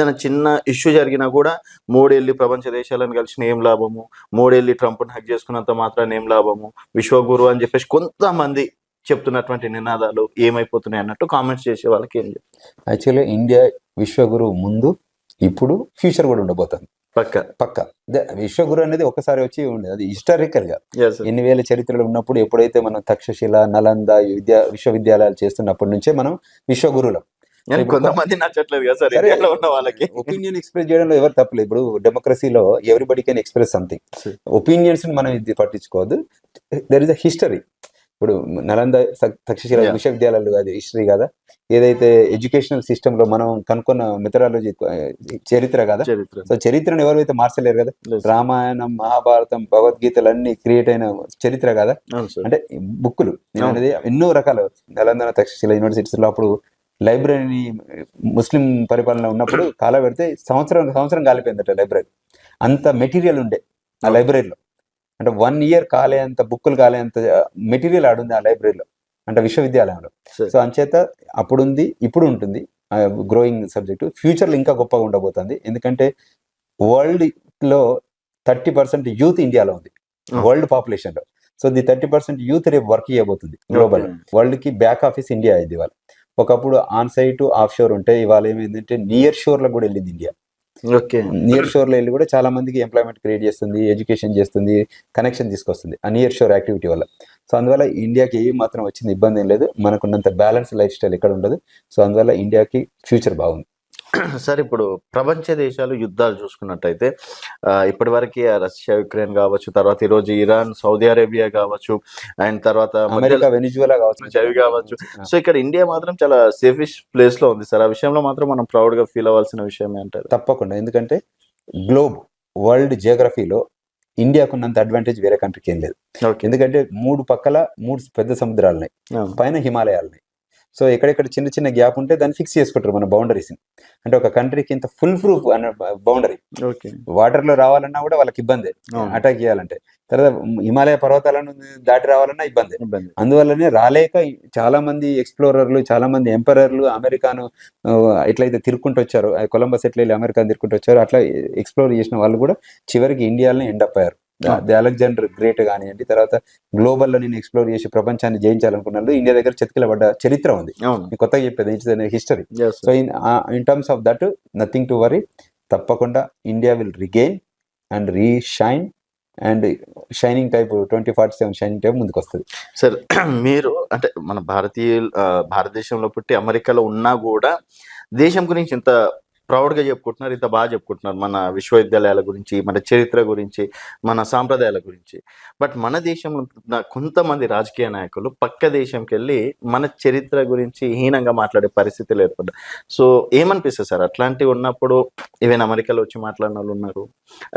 ఏదైనా చిన్న ఇష్యూ జరిగినా కూడా మోడీ ప్రపంచ దేశాలను కలిసిన ఏం లాభము, మోడీ ట్రంప్ని హక్ చేసుకున్నంత మాత్రాన్ని ఏం లాభము, విశ్వగురు అని చెప్పేసి కొంతమంది చెప్తున్నటువంటి నినాదాలు ఏమైపోతున్నాయి అన్నట్టు కామెంట్స్ చేసే వాళ్ళకి ఏం చెప్తారు? యాక్చువల్గా ఇండియా విశ్వగురు ముందు, ఇప్పుడు, ఫ్యూచర్ కూడా ఉండబోతుంది పక్క. విశ్వగురు అనేది ఒకసారి వచ్చి ఉండేది, అది హిస్టారికల్ గా ఎన్ని వేల చరిత్రలు ఉన్నప్పుడు ఎప్పుడైతే మనం తక్షశిల, నలంద విశ్వవిద్యాలయాలు చేస్తున్నప్పటి నుంచే మనం విశ్వగురులం. కొంతమంది నచ్చట్లేదు కదా సార్, ఉన్న వాళ్ళకి ఒపీనియన్ ఎక్స్ప్రెస్ చేయడంలో ఎవరు తప్పలేదు. ఇప్పుడు డెమోక్రసీలో everybody can express something. Opinions మనం ఇది పట్టించుకోవద్దు. There is a history. ఇప్పుడు నలంద తక్షశిల విశ్వవిద్యాలయాలు అది హిస్టరీ కదా, ఏదైతే ఎడ్యుకేషనల్ సిస్టమ్ లో మనం కనుక్కున్న మెథడాలజీ చరిత్ర కదా. సో చరిత్రను ఎవరైతే మార్చలేరు కదా. రామాయణం, మహాభారతం, భగవద్గీతలు అన్ని క్రియేట్ అయిన చరిత్ర కదా. అంటే బుక్కులు అనేది ఎన్నో రకాల నలంద తక్షశిల యూనివర్సిటీస్లో అప్పుడు లైబ్రరీని ముస్లిం పరిపాలన ఉన్నప్పుడు కాల పెడితే సంవత్సరం కాలిపోయిందట లైబ్రరీ. అంత మెటీరియల్ ఉండే ఆ లైబ్రరీలో. అంటే 1 year కాలేంత బుక్కులు కాలేంత మెటీరియల్ ఆడుంది ఆ లైబ్రరీలో, అంటే విశ్వవిద్యాలయంలో. సో అంచేత అప్పుడుంది, ఇప్పుడు ఉంటుంది. Growing subject. ఫ్యూచర్లో ఇంకా గొప్పగా ఉండబోతుంది. ఎందుకంటే వరల్డ్ లో 30% యూత్ ఇండియాలో ఉంది, వరల్డ్ పాపులేషన్ లో. సో ది 30% యూత్ రేపు వర్క్ చేయబోతుంది గ్లోబల్. వరల్డ్ కి బ్యాక్ ఆఫీస్ ఇండియా అయింది ఇవాళ. ఒకప్పుడు ఆన్ సైట్, ఆఫ్ షోర్ ఉంటాయి. ఇవాళ ఏమైందంటే నియర్ షోర్ లో కూడా వెళ్ళింది ఇండియా. నియర్ షోర్ లో వెళ్ళి కూడా చాలా మందికి ఎంప్లాయ్మెంట్ క్రియేట్ చేస్తుంది, ఎడ్యుకేషన్ చేస్తుంది, కనెక్షన్ తీసుకొస్తుంది ఆ నియర్ షోర్ యాక్టివిటీ వల్ల. సో అందువల్ల ఇండియాకి ఏ మాత్రం వచ్చింది ఇబ్బంది ఏం లేదు. మనకున్నంత బ్యాలెన్స్ లైఫ్ స్టైల్ ఎక్కడ ఉండదు. సో అందువల్ల ఇండియాకి ఫ్యూచర్ బాగుంది. సార్, ఇప్పుడు ప్రపంచ దేశాలు యుద్ధాలు చూసుకున్నట్టయితే ఇప్పటి వరకు రష్యా, యుక్రెయిన్ కావచ్చు, తర్వాత ఈరోజు ఇరాన్, సౌదీ అరేబియా కావచ్చు, అండ్ తర్వాత అమెరికా, వెనిజులా కావచ్చు. సో ఇక్కడ ఇండియా మాత్రం చాలా సేఫెస్ట్ ప్లేస్ లో ఉంది సార్. ఆ విషయంలో మాత్రం మనం ప్రౌడ్ గా ఫీల్ అవ్వాల్సిన విషయం ఏంటారు? తప్పకుండా. ఎందుకంటే గ్లోబ్ వరల్డ్ జియోగ్రఫీలో ఇండియాకున్నంత అడ్వాంటేజ్ వేరే కంట్రీకి ఏం లేదు. ఎందుకంటే 3 పక్కల 3 పెద్ద సముద్రాలు ఉన్నాయి, పైన హిమాలయాలు ఉన్నాయి. సో ఎక్కడెక్కడ చిన్న చిన్న గ్యాప్ ఉంటే దాన్ని ఫిక్స్ చేసుకుంటారు మన బౌండరీస్. అంటే ఒక కంట్రీకి ఇంత ఫుల్ ప్రూఫ్ అన్న బౌండరీ. వాటర్ లో రావాలన్నా కూడా వాళ్ళకి ఇబ్బంది, అటాక్ చేయాలంటే. తర్వాత హిమాలయ పర్వతాలను దాటి రావాలన్నా ఇబ్బంది. అందువల్లనే రాలేక చాలా మంది ఎక్స్ప్లోరర్లు, చాలా మంది ఎంపరర్లు అమెరికాను ఎట్లయితే తిరుక్కుంటూ వచ్చారు, కొలంబస్ ఎట్లా వెళ్ళి అమెరికాను తిరుక్కుంటూ వచ్చారు, అట్లా ఎక్స్ప్లోర్ చేసిన వాళ్ళు కూడా చివరికి ఇండియాలోనే ఎండ్ అప్ అయ్యారు. అలెగ్జాండర్ గ్రేట్ కానివ్వండి, తర్వాత గ్లోబల్ లో నేను ఎక్స్ప్లోర్ చేసి ప్రపంచాన్ని జయించాలనుకున్నాను. ఇండియా దగ్గర చెతికిలబడ్డ చరిత్ర ఉంది. కొత్తగా చెప్పేది history. So in terms of that nothing to worry. తప్పకుండా India will regain and reshine and shining type 2047 shining type ముందుకు వస్తుంది. సార్, మీరు అంటే మన భారతదేశంలో పుట్టి అమెరికాలో ఉన్నా కూడా దేశం గురించి ఇంత ప్రౌడ్గా చెప్పుకుంటున్నారు, ఇంత బాగా చెప్పుకుంటున్నారు మన విశ్వవిద్యాలయాల గురించి, మన చరిత్ర గురించి, మన సాంప్రదాయాల గురించి. బట్ మన దేశంలో కొంతమంది రాజకీయ నాయకులు పక్క దేశంకి వెళ్ళి మన చరిత్ర గురించి హీనంగా మాట్లాడే పరిస్థితులు ఏర్పడ్డాయి. సో ఏమనిపిస్తుంది సార్ అట్లాంటివి ఉన్నప్పుడు? ఈవెన్ అమెరికాలో వచ్చి మాట్లాడిన వాళ్ళు ఉన్నారు,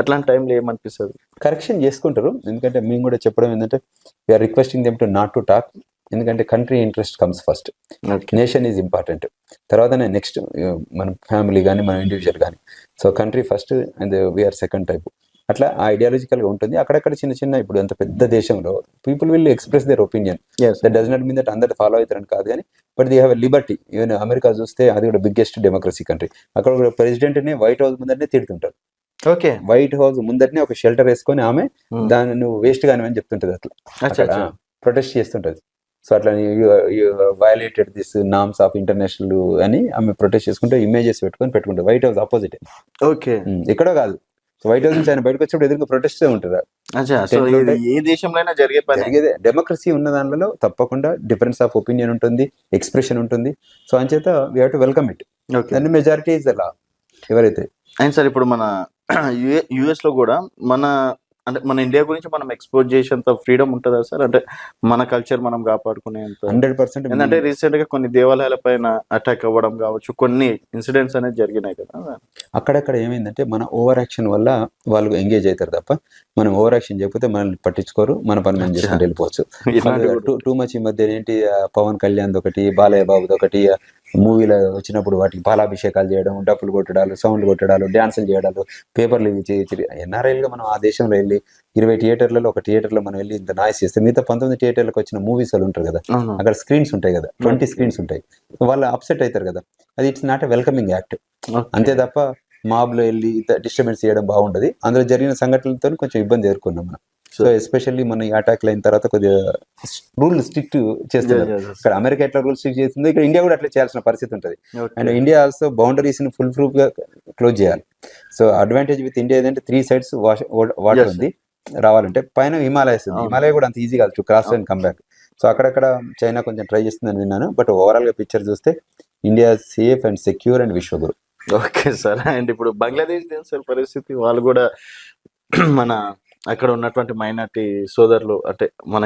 అట్లాంటి టైంలో ఏమనిపిస్తుంది? కరెక్షన్ చేసుకుంటారు. ఎందుకంటే మేము కూడా చెప్పడం ఏంటంటే we are requesting them to not to talk. ఎందుకంటే country interest comes first, nation is important, తర్వాతనే నెక్స్ట్ మన ఫ్యామిలీ కానీ మన ఇండివిజువల్ కానీ. So country first and we are second type. అట్లా ఐడియాలజికల్గా ఉంటుంది. అక్కడక్కడ చిన్న చిన్న, ఇప్పుడు అంత పెద్ద దేశంలో people will express their opinion. That does not mean that అందరు ఫాలో అవుతారని కాదు, కానీ but they have a Liberty. Even America చూస్తే అది కూడా బిగ్గెస్ట్ డెమోక్రసీ కంట్రీ. అక్కడ కూడా ప్రెసిడెంట్ని వైట్ హౌస్ ముందరనే తిడుతుంటారు. వైట్ హౌస్ ముందరనే ఒక షెల్టర్ వేసుకొని ఆమె దాన్ని నువ్వు వేస్ట్ గాని అని చెప్తుంటది. అట్లా ప్రొటెస్ట్ చేస్తుంటది. సో అట్లా violated this norms of international అని ఆమె ప్రొటెస్ట్ చేసుకుంటే ఇమేజెస్ పెట్టుకుంటారు. White house opposite. ఎక్కడో కాదు. సో వైట్ హౌస్ నుంచి ఆయన బయటకు వచ్చినప్పుడు ఎదురుగా ప్రొటెస్ట్ ఉంటారు. ఏ దేశంలో జరిగేదే. డెమోక్రసీ ఉన్న దానిలో తప్పకుండా డిఫరెన్స్ ఆఫ్ ఒపీనియన్ ఉంటుంది, ఎక్స్ప్రెషన్ ఉంటుంది. సో అంచేత we have to welcome it. దాన్ని మెజారిటీ ఇస్ ద లా ఎవరైతే. అండ్ సార్, ఇప్పుడు మన యుఎస్ లో కూడా అంటే మన ఇండియా గురించి మనం ఎక్స్పోజ్ చేసేంత ఫ్రీడమ్ ఉంటుందా సార్? అంటే మన కల్చర్ మనం కాపాడుకునేంత 100%. ఎందుకంటే రీసెంట్ గా కొన్ని దేవాలయాల పైన అటాక్ అవ్వడం కావచ్చు, కొన్ని ఇన్సిడెంట్స్ అనేది జరిగినాయి కదా. అక్కడక్కడ ఏమైందంటే మన ఓవర్ యాక్షన్ వల్ల వాళ్ళు ఎంగేజ్ అవుతారు తప్ప, మనం ఓవర్ యాక్షన్ చేయకపోతే మనల్ని పట్టించుకోరు, మన పని మనం చేసుకుంటూ వెళ్ళిపోవచ్చు. టూ మచ్ ఈ మధ్య ఏంటి పవన్ కళ్యాణ్ ఒకటి, బాలయ్య బాబుది ఒకటి, మూవీలో వచ్చినప్పుడు వాటికి పాలాభిషేకాలు చేయడం, డప్పులు కొట్టడాలు, సౌండ్లు కొట్టడాలు, డ్యాన్సులు చేయడాలు, పేపర్లు ఇవి చేయించి ఎన్ఆర్ఐలుగా మనం ఆ దేశంలో వెళ్ళి 20 థియేటర్లలో ఒక థియేటర్లో మనం వెళ్ళి ఇంత నాయిస్ చేస్తే మిగతా 19 థియేటర్లకు వచ్చిన మూవీస్ వాళ్ళు ఉంటారు కదా, అవును. అక్కడ స్క్రీన్స్ ఉంటాయి కదా, 20 స్క్రీన్స్ ఉంటాయి, వాళ్ళు అప్సెట్ అవుతారు కదా. అది it's not a welcoming act. Okay. అంతే తప్ప మాబ్లో వెళ్ళి డిస్టర్బెన్స్ చేయడం బాగుండదు. అందులో జరిగిన సంఘటనలతో కొంచెం ఇబ్బంది ఎదుర్కొన్నాం మనం. సో ఎస్పెషల్లీ మన ఈ అటాక్లు అయిన తర్వాత కొద్దిగా రూల్ స్ట్రిక్ట్ చేస్తున్నారు. Yeah, yeah, ఇక్కడ అమెరికా ఎట్లా రూల్ స్ట్రిక్ట్ చేస్తుందో ఇక్కడ ఇండియా కూడా అట్లా చేయాల్సిన పరిస్థితి ఉంటుంది. Okay. And India also boundaries ని ఫుల్ ప్రూఫ్ గా క్లోజ్ చేయాలి. సో అడ్వాంటేజ్ విత్ ఇండియా ఏంటంటే 3 sides వాటర్ Yes. ఉంది రావాలంటే, పైన హిమాలయస్ ఉంది. అవును. హిమాలయ కూడా అంత ఈజీ కాదు to cross and come back. So అక్కడక్కడ చైనా కొంచెం ట్రై చేస్తుందని విన్నాను. బట్ ఓవరాల్ గా పిక్చర్ చూస్తే India safe and secure and Vishwaguru. Okay sir. And ఇప్పుడు బంగ్లాదేశ్ దేశ పరిస్థితి, వాళ్ళు కూడా మన అక్కడ ఉన్నటువంటి మైనార్టీ సోదరులు అంటే మన